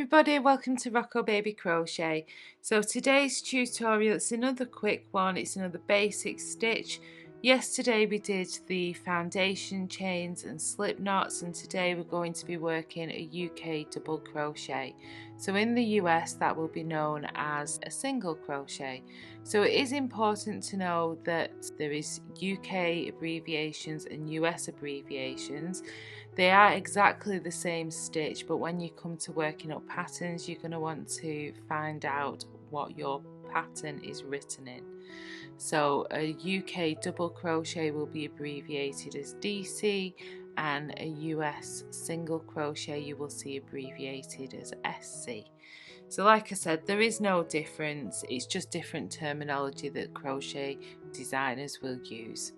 everybody, welcome to Rocco Baby Crochet. So today's tutorial is another quick one, it's another basic stitch. Yesterday we did the foundation chains and slip knots, and today we're going to be working a UK double crochet. So in the US that will be known as a single crochet. So it is important to know that there is UK abbreviations and US abbreviations. They are exactly the same stitch, but when you come to working up patterns, you're going to want to find out what your pattern is written in. So a UK double crochet will be abbreviated as DC, and a US single crochet you will see abbreviated as SC. So like I said, there is no difference, it's just different terminology that crochet designers will use.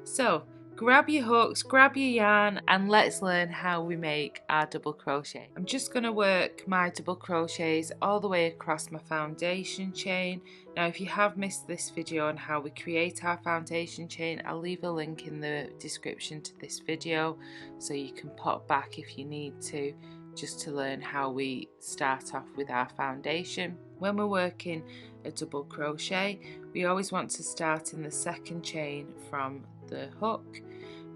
So grab your hooks, grab your yarn, and let's learn how we make our double crochet. I'm just going to work my double crochets all the way across my foundation chain. Now if you have missed this video on how we create our foundation chain, I'll leave a link in the description to this video so you can pop back if you need to, just to learn how we start off with our foundation. When we're working a double crochet, we always want to start in the second chain from the hook,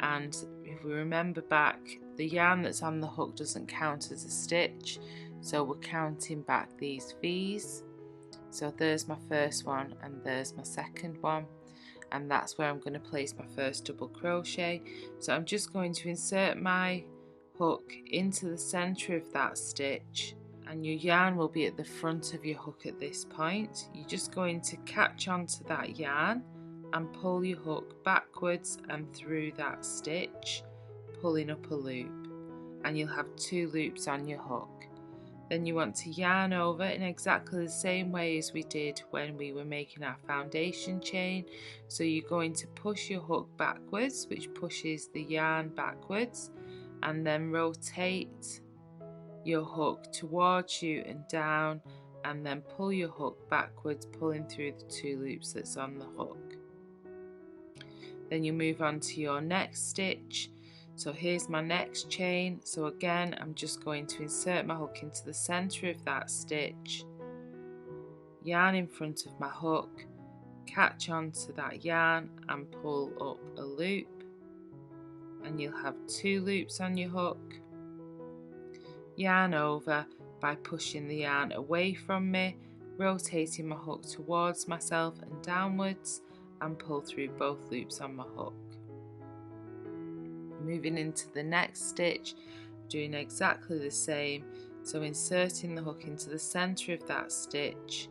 and if we remember back, the yarn that's on the hook doesn't count as a stitch, so we're counting back these V's. So there's my first one and there's my second one, and that's where I'm going to place my first double crochet. So I'm just going to insert my hook into the center of that stitch, and your yarn will be at the front of your hook at this point. You're just going to catch onto that yarn and pull your hook backwards and through that stitch, pulling up a loop, and you'll have 2 loops on your hook. Then you want to yarn over in exactly the same way as we did when we were making our foundation chain. So you're going to push your hook backwards, which pushes the yarn backwards, and then rotate your hook towards you and down, and then pull your hook backwards, pulling through the 2 loops that's on the hook. Then you move on to your next stitch. So here's my next chain. So again, I'm just going to insert my hook into the center of that stitch, yarn in front of my hook, catch onto that yarn and pull up a loop, and you'll have 2 loops on your hook. Yarn over by pushing the yarn away from me, rotating my hook towards myself and downwards, and pull through both loops on my hook. Moving into the next stitch, doing exactly the same. So inserting the hook into the center of that stitch,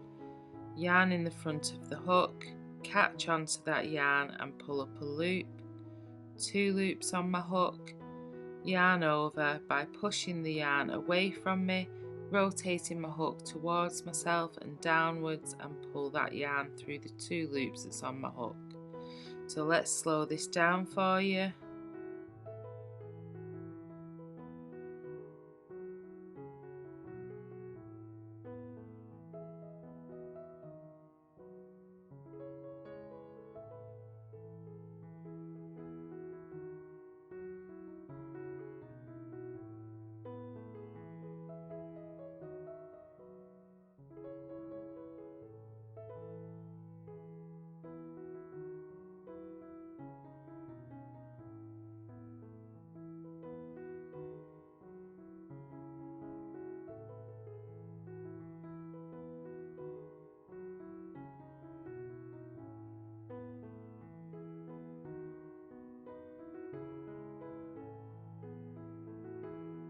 yarn in the front of the hook, catch onto that yarn and pull up a loop, 2 loops on my hook, yarn over by pushing the yarn away from me, rotating my hook towards myself and downwards, and pull that yarn through the 2 loops that's on my hook. So let's slow this down for you.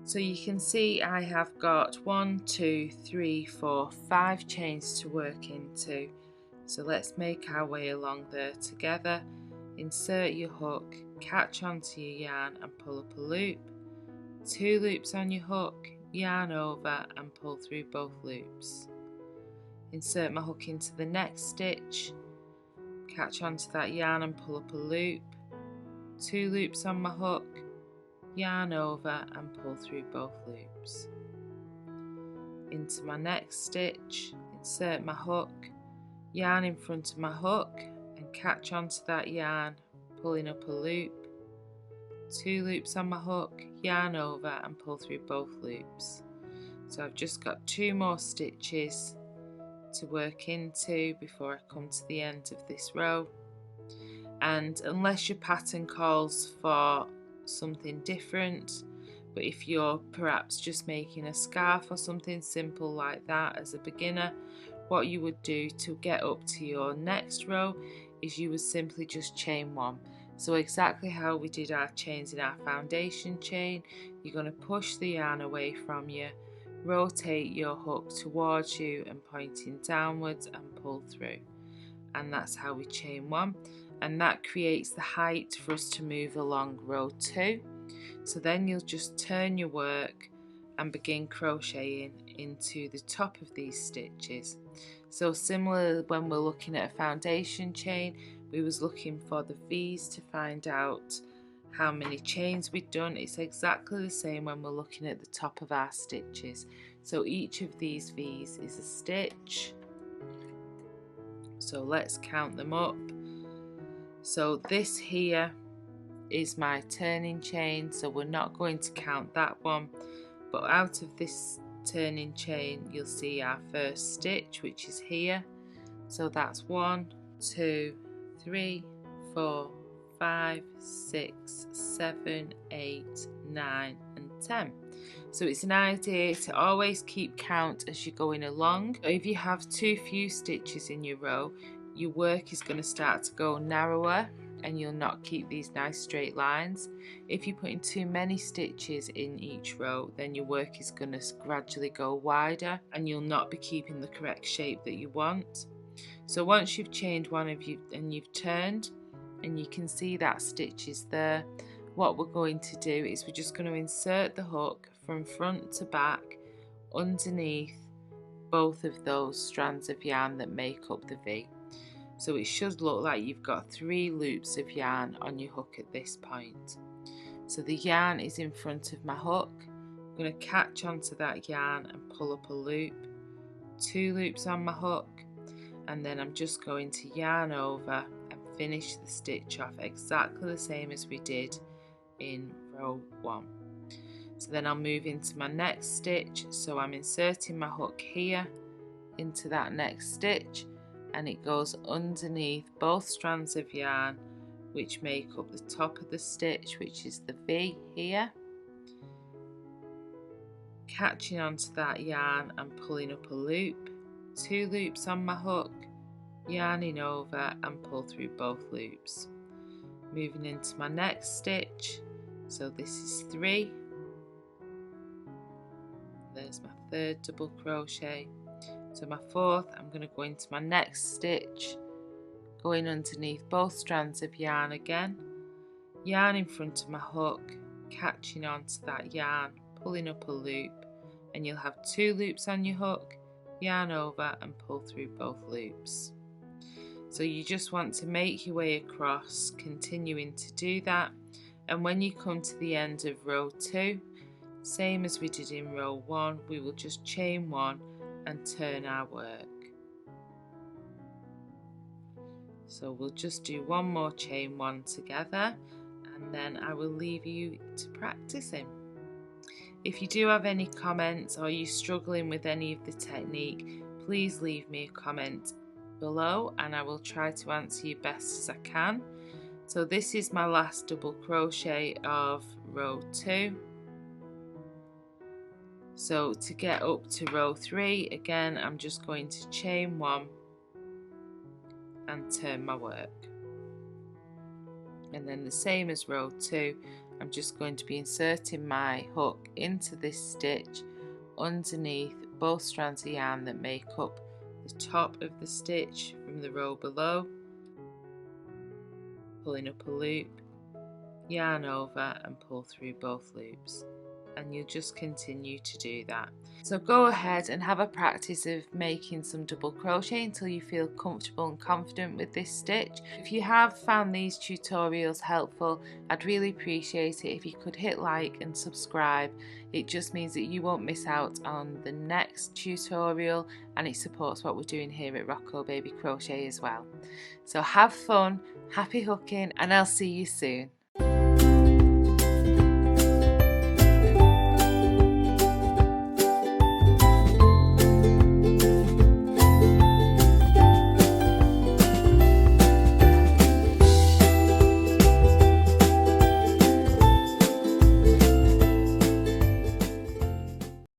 So you can see I have got 1, 2, 3, 4, 5 chains to work into. So let's make our way along there together. Insert your hook, catch onto your yarn and pull up a loop, 2 loops on your hook, yarn over and pull through both loops. Insert my hook into the next stitch, catch onto that yarn and pull up a loop, 2 loops on my hook, yarn over and pull through both loops. Into my next stitch, insert my hook, yarn in front of my hook and catch onto that yarn, pulling up a loop, 2 loops on my hook, yarn over and pull through both loops. So I've just got 2 more stitches to work into before I come to the end of this row. And unless your pattern calls for something different, but if you're perhaps just making a scarf or something simple like that as a beginner, what you would do to get up to your next row is you would simply just chain 1. So exactly how we did our chains in our foundation chain, you're going to push the yarn away from you, rotate your hook towards you and pointing downwards and pull through. And that's how we chain 1, and that creates the height for us to move along row 2. So then you'll just turn your work and begin crocheting into the top of these stitches. So similar when we're looking at a foundation chain, we was looking for the V's to find out how many chains we'd done. It's exactly the same when we're looking at the top of our stitches. So each of these V's is a stitch. So let's count them up. So this here is my turning chain, so we're not going to count that one, but out of this turning chain you'll see our first stitch, which is here. So that's 1, 2, 3, 4, 5, 6, 7, 8, 9 and 10. So it's an idea to always keep count as you're going along. If you have too few stitches in your row, your work is going to start to go narrower and you'll not keep these nice straight lines. If you're putting too many stitches in each row, then your work is going to gradually go wider and you'll not be keeping the correct shape that you want. So once you've chained one of you and you've turned and you can see that stitch is there, what we're going to do is we're just going to insert the hook from front to back underneath both of those strands of yarn that make up the V. So it should look like you've got 3 loops of yarn on your hook at this point. So the yarn is in front of my hook. I'm going to catch onto that yarn and pull up a loop, 2 loops on my hook, and then I'm just going to yarn over and finish the stitch off exactly the same as we did in row 1. So then I'll move into my next stitch, so I'm inserting my hook here into that next stitch, and it goes underneath both strands of yarn which make up the top of the stitch, which is the V here, catching onto that yarn and pulling up a loop, 2 loops on my hook, yarning over and pull through both loops, moving into my next stitch. So this is 3, there's my 3rd double crochet. So my 4th, I'm going to go into my next stitch, going underneath both strands of yarn again, yarn in front of my hook, catching onto that yarn, pulling up a loop, and you'll have 2 loops on your hook, yarn over and pull through both loops. So you just want to make your way across, continuing to do that, and when you come to the end of row 2, same as we did in row 1, we will just chain 1 and turn our work. So we'll just do one more chain 1 together and then I will leave you to practicing. If you do have any comments or you're struggling with any of the technique, please leave me a comment below and I will try to answer you best as I can. So this is my last double crochet of row 2. So to get up to row 3, again I'm just going to chain 1 and turn my work. And then the same as row 2, I'm just going to be inserting my hook into this stitch underneath both strands of yarn that make up the top of the stitch from the row below, pulling up a loop, yarn over and pull through both loops, and you'll just continue to do that. So go ahead and have a practice of making some double crochet until you feel comfortable and confident with this stitch. If you have found these tutorials helpful, I'd really appreciate it if you could hit like and subscribe. It just means that you won't miss out on the next tutorial and it supports what we're doing here at Rocco Baby Crochet as well. So have fun, happy hooking, and I'll see you soon.